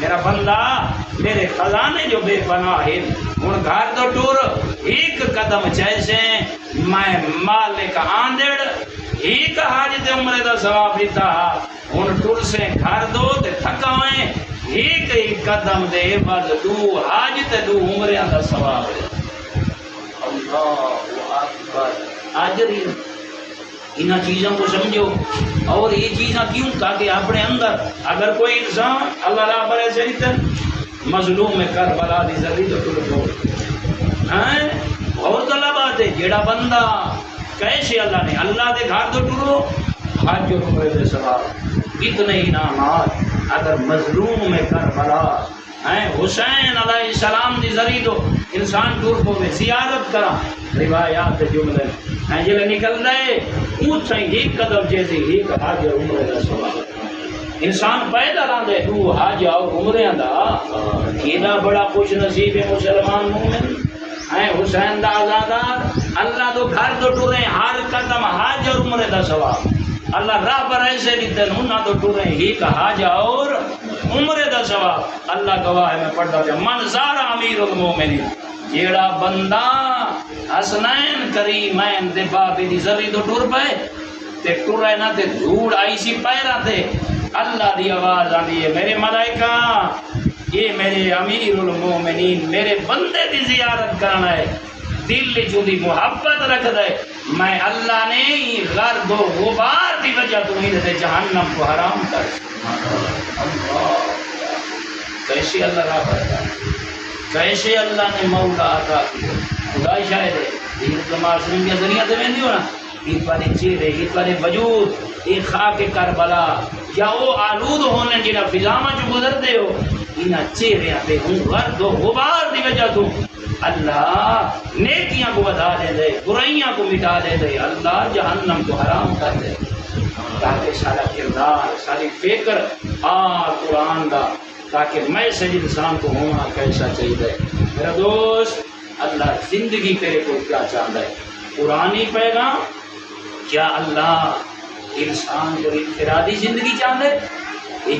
میرا بندہ میرے خزانے جو بے پناہ ہیں ہن گھر تو ٹور ایک قدم چیسے میں مالک آندڑ ایک حاجت عمرے دا ثواب دیتا ہن ٹور سے گھر دو تے تھکاویں ایک قدم دے بعد دو حاجت دو عمرے دا ثواب ہے۔ اللہ اکبر آجری انہاں چیزوں کو سمجھو اور یہ چیزاں کیوں تاکہ اپنے اندر اگر کوئی انسان اللہ را برے سریتن مظلوم کربلا دی زری تو ٹر دو اور تو بات ہے جیڑا بندہ کیسے اللہ نے اللہ دے گھر تو ٹرو حج اور عمرے دے ثواب اتنے انعامات اگر مظلوم میں کربلا حسین علیہ السلام دی ذری تو انسان ٹور کو میں زیارت کرا روایات جملے جلے نکل رہے اونچ سے ایک قدم جیسے ایک حج اور عمرے دا ثواب انسان پیدا راندے دو حج اور عمرے دا کینا بڑا خوش نصیب ہے مسلمان مومن حسین دا آزادار اللہ تو گھر تو ٹورے ہر قدم حج اور عمرے دا ثواب اللہ راہ پر ایسے دیتے نہ تو ٹورے ایک حج اور عمرے دا ثواب اللہ گواہ ہے میں پڑھتا ہوں من زار امیر المومنین جیڑا بندہ حسنین کریمین دے بابی دی زری تو ٹور پے تے ٹورے نہ تے دھوڑ آئی سی پیرا تے اللہ دی آواز آندی ہے میرے ملائکہ یہ میرے امیر المومنین میرے بندے دی زیارت کرنا ہے دل جو دی محبت رکھ دے میں اللہ نے غرد و غبار دی وجہ تو ہی دے جہنم کو حرام کر اللہ کیسے اللہ را کرتا کیسے اللہ نے مولا عطا کیا خدا شاید ہے یہ تو معصوم کے ذریعہ سے میں نہیں ہونا ایک والے چہرے ایک والے وجود ایک خاک کربلا یا وہ آلود ہونے جنہ فضامہ جو گزرتے ہو انہاں چہرے پہ ہوں غرد و غبار دی وجہ تو اللہ نیکیاں کو بتا دے دے برائیاں کو مٹا دے دے اللہ جہنم کو حرام کر دے تاکہ سارا کردار ساری فکر قرآن دا تاکہ میں سے انسان کو ہونا کیسا چاہیے میرا دوست اللہ زندگی کرے کو کیا چاہتا ہے قرآنی پیغام کیا اللہ انسان کو انفرادی زندگی چاہتا ہے